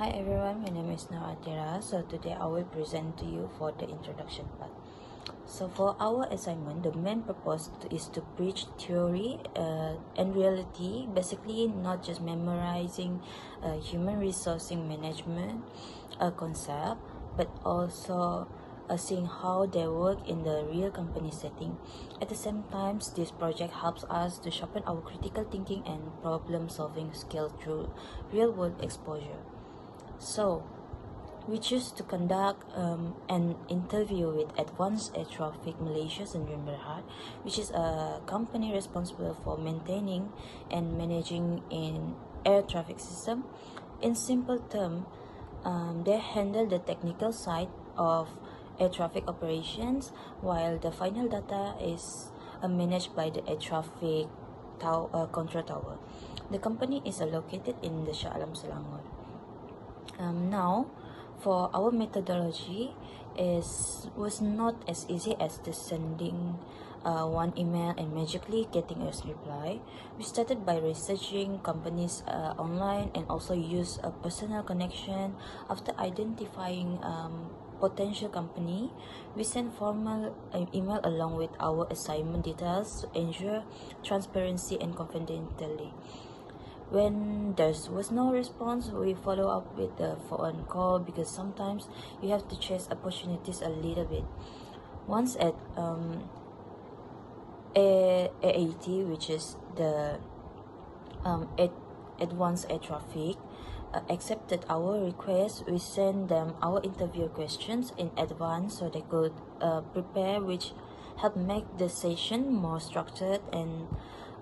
Hi everyone, my name is Atira. So today I will present to you for the introduction part. So for our assignment, the main purpose is to bridge theory and reality, basically not just memorizing human resourcing management concept, but also seeing how they work in the real company setting. At the same time, this project helps us to sharpen our critical thinking and problem solving skill through real world exposure. So, we choose to conduct an interview with Advanced Air Traffic Malaysia Sdn Bhd, which is a company responsible for maintaining and managing an air traffic system. In simple terms, they handle the technical side of air traffic operations, while the final data is managed by the air traffic control tower. The company is located in the Shah Alam, Selangor. Now, for our methodology was not as easy as the sending one email and magically getting a reply. We started by researching companies online and also use a personal connection. After identifying potential company, we sent formal email along with our assignment details to ensure transparency and confidentiality. When there was no response, we follow up with the phone call because sometimes you have to chase opportunities a little bit. Once at AAT, which is the Advanced Air Traffic, accepted our request, we sent them our interview questions in advance so they could prepare, which helped make the session more structured and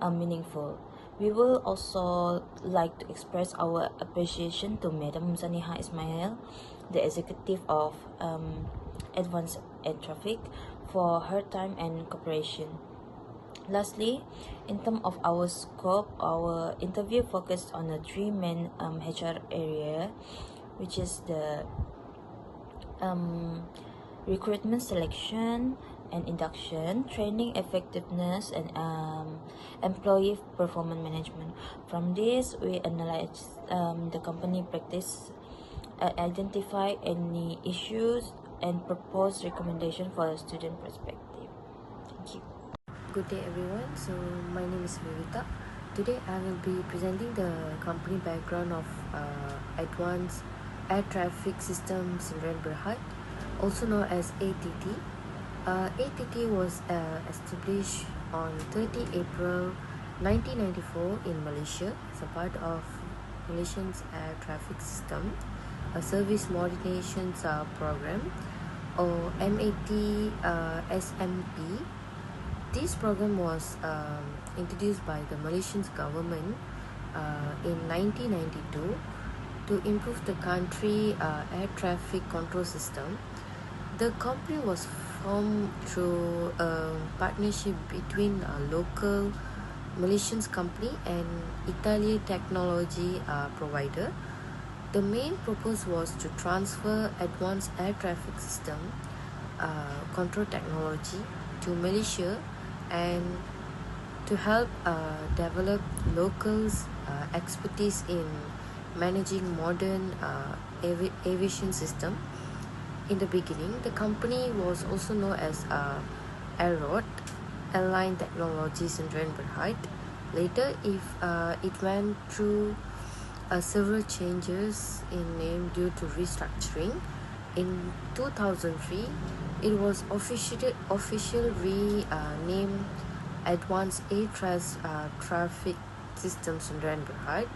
meaningful. We will also like to express our appreciation to Madam Zaniha Ismail, the executive of Advanced Air Traffic, for her time and cooperation. Lastly, in terms of our scope, our interview focused on the three main HR area, which is the recruitment, selection and induction, training, effectiveness, and employee performance management. From this, we analyze the company practice, identify any issues, and propose recommendation for a student perspective. Thank you. Good day everyone, so my name is Vivita. Today I will be presenting the company background of Advanced Air Traffic Systems Sdn Bhd, also known as ATT. ATT was established on 30 April 1994 in Malaysia as a part of Malaysia's air traffic system, a service modernization program, or MAT SMP. This program was introduced by the Malaysian government in 1992 to improve the country air traffic control system. The company was formed through a partnership between a local Malaysian company and Italian technology provider. The main purpose was to transfer advanced air traffic system control technology to Malaysia and to help develop locals' expertise in managing modern aviation system. In the beginning, the company was also known as Aerot, Airline Technologies Sdn Bhd. Later, it went through several changes in name due to restructuring. In 2003, it was officially renamed Advanced Air Traffic Systems Sdn Bhd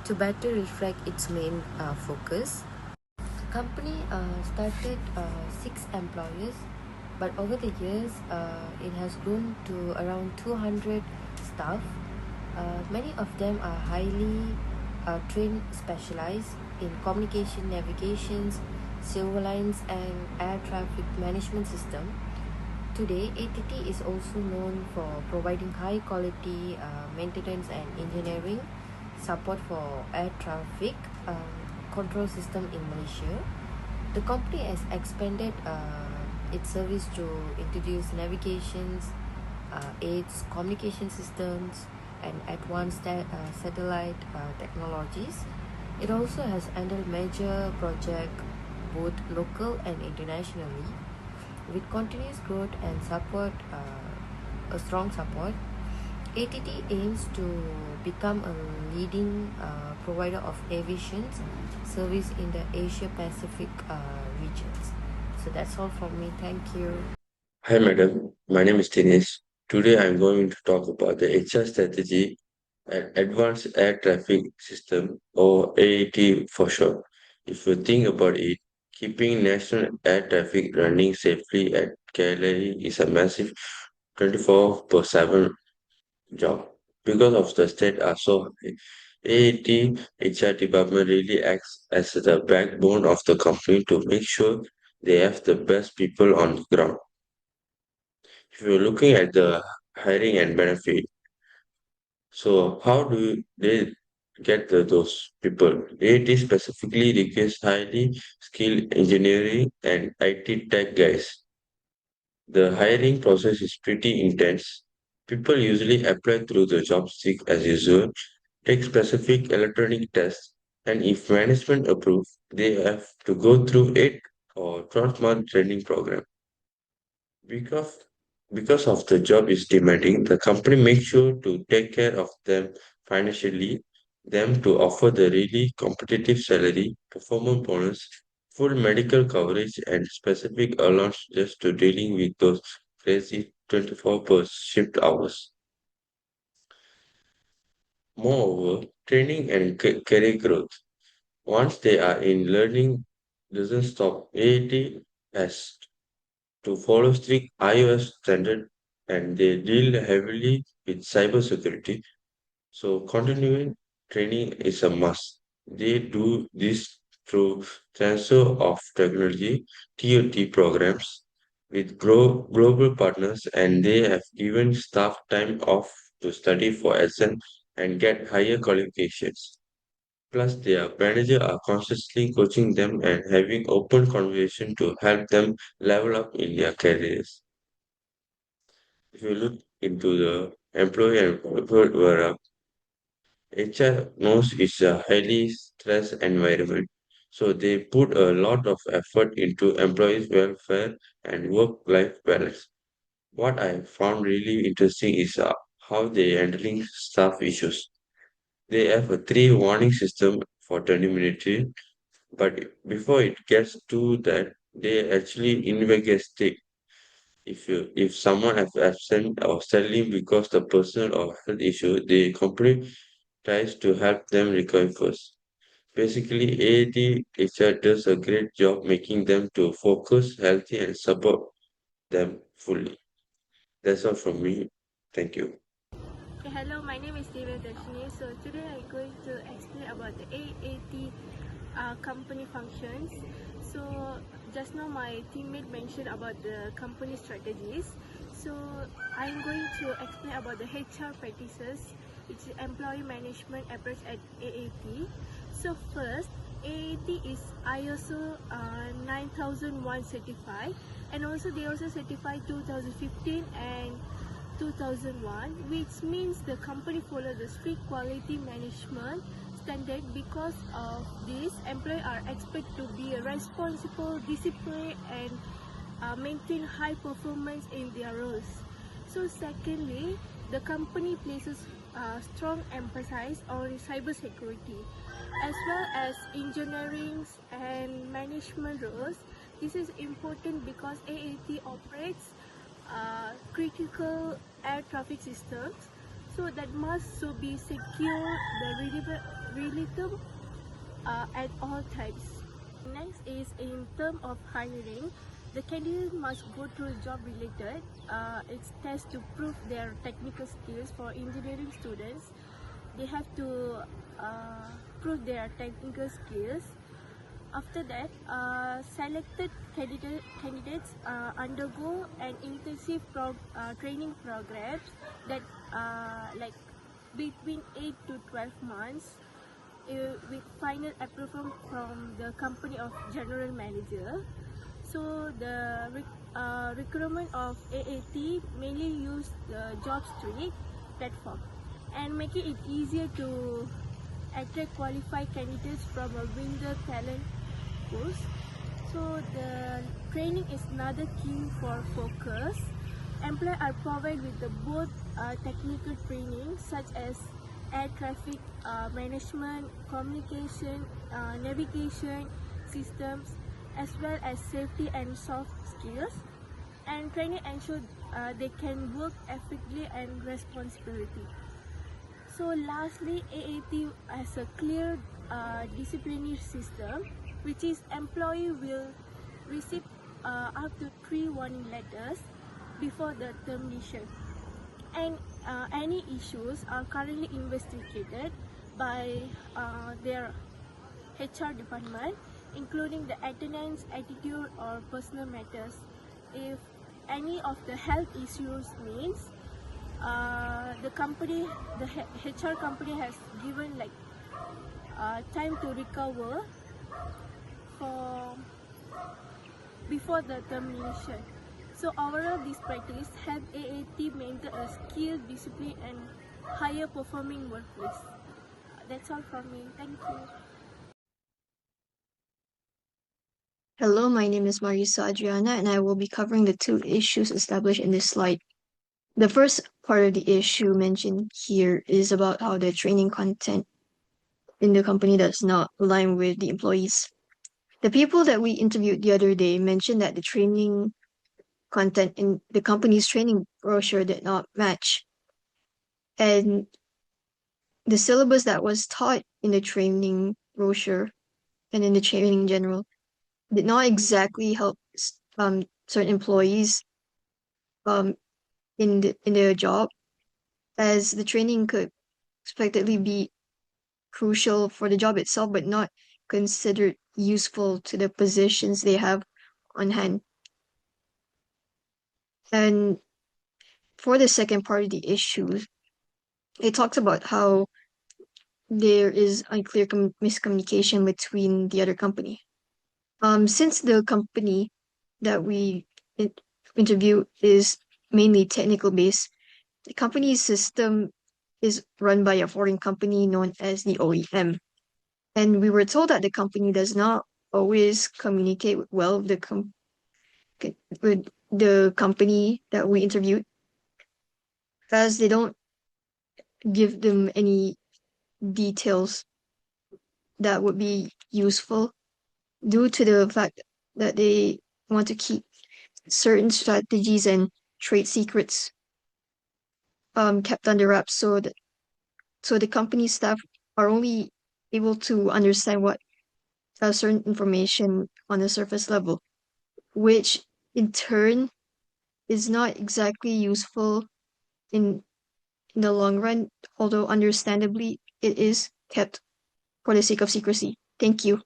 to better reflect its main focus. Company started 6 employees, but over the years it has grown to around 200 staff. Many of them are highly trained, specialized in communication, navigations, civil lines, and air traffic management system. Today, ATT is also known for providing high quality maintenance and engineering support for air traffic control system in Malaysia. The company has expanded its service to introduce navigations, aids, communication systems, and advanced satellite technologies. It also has handled major projects both local and internationally. With continuous growth and support, a strong support, ATT aims to become a leading provider of aviation service in the Asia Pacific regions. So that's all from me. Thank you. Hi, madam. My name is Dinesh. Today I'm going to talk about the HR strategy and Advanced Air Traffic System, or AAT for short. If you think about it, keeping national air traffic running safely at KLA is a massive 24 per 7 job. Because of the state are so high, AAT HR department really acts as the backbone of the company to make sure they have the best people on the ground. If you're looking at the hiring and benefit, so how do they get those people? AT specifically requires highly skilled engineering and IT tech guys. The hiring process is pretty intense. People usually apply through the job seek as usual, take specific electronic tests, and if management approves, they have to go through 8 or 12 month training program. Because because of the job is demanding, the company makes sure to take care of them financially, them to offer the really competitive salary, performance bonus, full medical coverage, and specific allowance just to dealing with those crazy 24 per shift hours. Moreover, training and career growth. Once they are in, learning doesn't stop. AAT has to follow strict iOS standard and they deal heavily with cybersecurity. So continuing training is a must. They do this through transfer of technology TOT programs with global partners and they have given staff time off to study for exam and get higher qualifications. Plus, their manager are constantly coaching them and having open conversation to help them level up in their careers. If you look into the employee and corporate world, HR knows it's a highly stressed environment. So they put a lot of effort into employees' welfare and work-life balance. What I found really interesting is how they handling staff issues. They have a three warning system for 20 minutes, but before it gets to that, they actually investigate if someone is absent or studying because the personal or health issue, the company tries to help them recover first. Basically, AAD HR does a great job making them to focus, healthy, and support them fully. That's all from me. Thank you. Okay, hello, my name is Divya Darshini. So today I'm going to explain about the AAT company functions. So just now my teammate mentioned about the company strategies. So I'm going to explain about the HR practices, which is employee management approach at AAT. So first, AAT is ISO 9001 certified, and also they also certified 2015 and 2001, which means the company follow the strict quality management standard. Because of this, employees are expected to be responsible, disciplined, and maintain high performance in their roles. So secondly, the company places strong emphasis on cybersecurity as well as engineering and management roles. This is important because AAT operates critical air traffic systems, so that must so be secure the rhythm at all times. Next is in terms of hiring, the candidate must go through job related it's test to prove their technical skills. For engineering students, they have to prove their technical skills. After that, selected candidates undergo an intensive training programs that like between 8 to 12 months with final approval from the company of general manager. So the recruitment of AAT mainly use the job street platform and making it easier to attract qualified candidates from a wider talent pools. So the training is another key for focus. Employers are provided with the both technical training such as air traffic management, communication, navigation systems, as well as safety and soft skills. And training ensure they can work effectively and responsibility. So lastly, AAT has a clear disciplinary system, which is employee will receive up to 3 warning letters before the termination, and any issues are currently investigated by their HR department, including the attendance, attitude, or personal matters. If any of the health issues means the company, the HR company has given like time to recover for before the termination. So overall, this practice help AAT maintain a skill, discipline, and higher performing workplace. That's all from me. Thank you. Hello, my name is Marisa Adriana, and I will be covering the two issues established in this slide. The first part of the issue mentioned here is about how the training content in the company does not align with the employees. The people that we interviewed the other day mentioned that the training content in the company's training brochure did not match. And the syllabus that was taught in the training brochure and in the training in general did not exactly help certain employees um, in their job, as the training could expectedly be crucial for the job itself, but not considered useful to the positions they have on hand. And for the second part of the issue, it talks about how there is unclear miscommunication between the other company. Since the company that we interview is mainly technical based, the company's system is run by a foreign company known as the OEM. And we were told that the company does not always communicate well with with the company that we interviewed, as they don't give them any details that would be useful, due to the fact that they want to keep certain strategies and trade secrets kept under wraps, so the company staff are only able to understand what certain information on a surface level, which in turn is not exactly useful in in the long run, although understandably it is kept for the sake of secrecy. Thank you.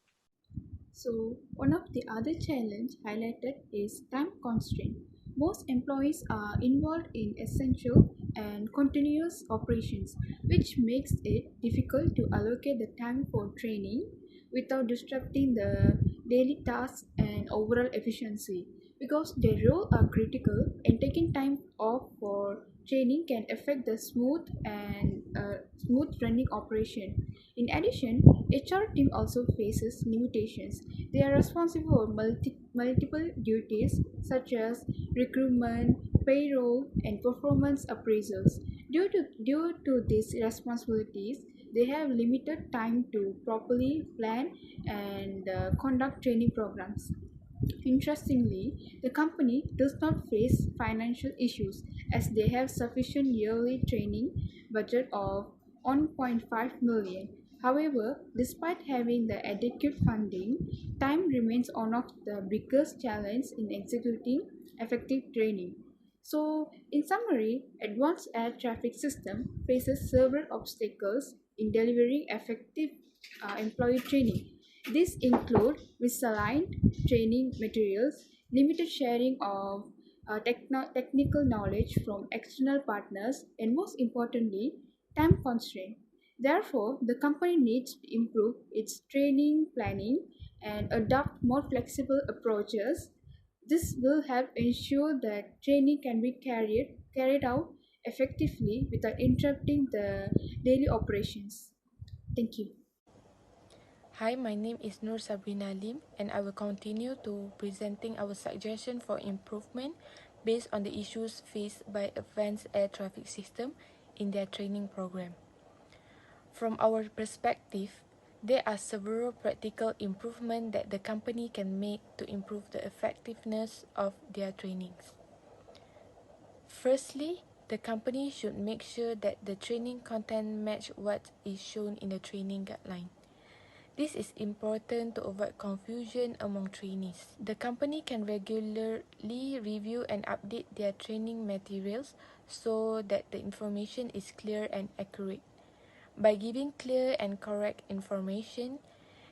So, one of the other challenge highlighted is time constraint. Most employees are involved in essential and continuous operations, which makes it difficult to allocate the time for training without disrupting the daily tasks and overall efficiency. Because their role are critical, and taking time off for training can affect the smooth running operation. In addition, HR team also faces limitations. They are responsible for multiple duties such as recruitment, payroll, and performance appraisals. Due to these responsibilities, they have limited time to properly plan and conduct training programs. Interestingly, the company does not face financial issues as they have sufficient yearly training budget of 1.5 million. However, despite having the adequate funding, time remains one of the biggest challenges in executing effective training. So, in summary, advanced air traffic system faces several obstacles in delivering effective employee training. These include misaligned training materials, limited sharing of technical knowledge from external partners, and most importantly, time constraint. Therefore, the company needs to improve its training planning and adopt more flexible approaches. This will help ensure that training can be carried out effectively without interrupting the daily operations. Thank you. Hi, my name is Nur Sabrina Lim, and I will continue to presenting our suggestion for improvement based on the issues faced by advanced air traffic system in their training program. From our perspective, there are several practical improvements that the company can make to improve the effectiveness of their trainings. Firstly, the company should make sure that the training content match what is shown in the training guideline. This is important to avoid confusion among trainees. The company can regularly review and update their training materials so that the information is clear and accurate. By giving clear and correct information,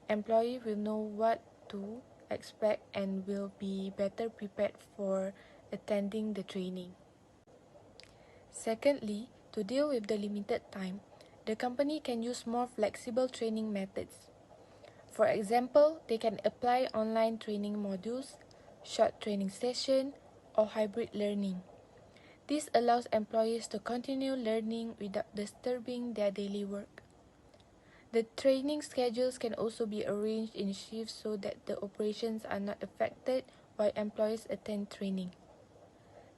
employees will know what to expect and will be better prepared for attending the training. Secondly, to deal with the limited time, the company can use more flexible training methods. For example, they can apply online training modules, short training sessions, or hybrid learning. This allows employees to continue learning without disturbing their daily work. The training schedules can also be arranged in shifts so that the operations are not affected while employees attend training.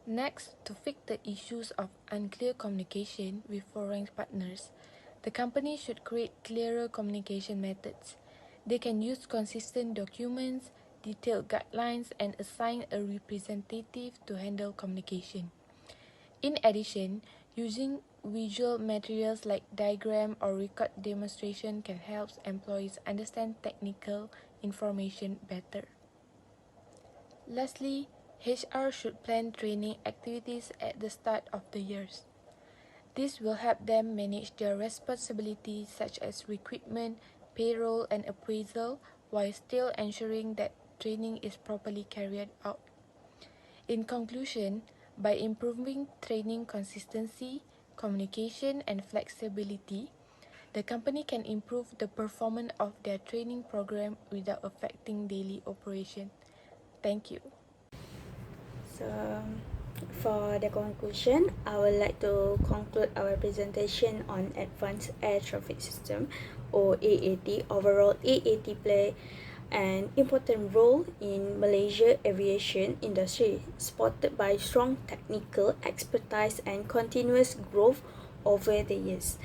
Next, to fix the issues of unclear communication with foreign partners, the company should create clearer communication methods. They can use consistent documents, detailed guidelines, and assign a representative to handle communication. In addition, using visual materials like diagram or record demonstration can help employees understand technical information better. Lastly, HR should plan training activities at the start of the years. This will help them manage their responsibilities such as recruitment, payroll, and appraisal while still ensuring that training is properly carried out. In conclusion, by improving training consistency, communication, and flexibility, the company can improve the performance of their training program without affecting daily operation. Thank you. So, for the conclusion, I would like to conclude our presentation on Advanced Air Traffic System or AAT. Overall, AAT play an important role in Malaysia aviation industry, supported by strong technical expertise and continuous growth over the years.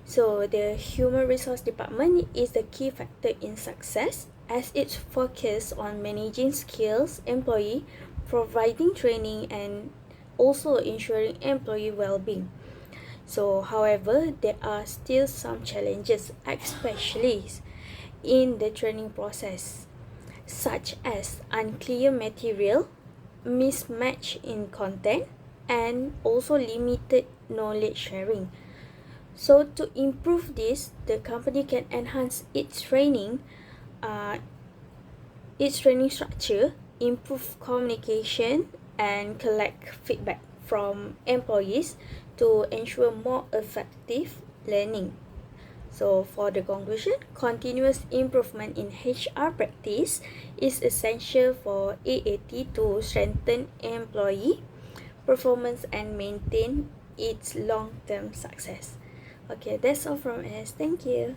So the human resource department is the key factor in success as it's focused on managing skills employee, providing training and also ensuring employee well-being. So however, there are still some challenges, especially in the training process, such as unclear material, mismatch in content, and also limited knowledge sharing. So to improve this, the company can enhance uh, its training structure, improve communication, and collect feedback from employees to ensure more effective learning. So for the conclusion, continuous improvement in HR practice is essential for AAT to strengthen employee performance and maintain its long-term success. Okay, that's all from us. Thank you.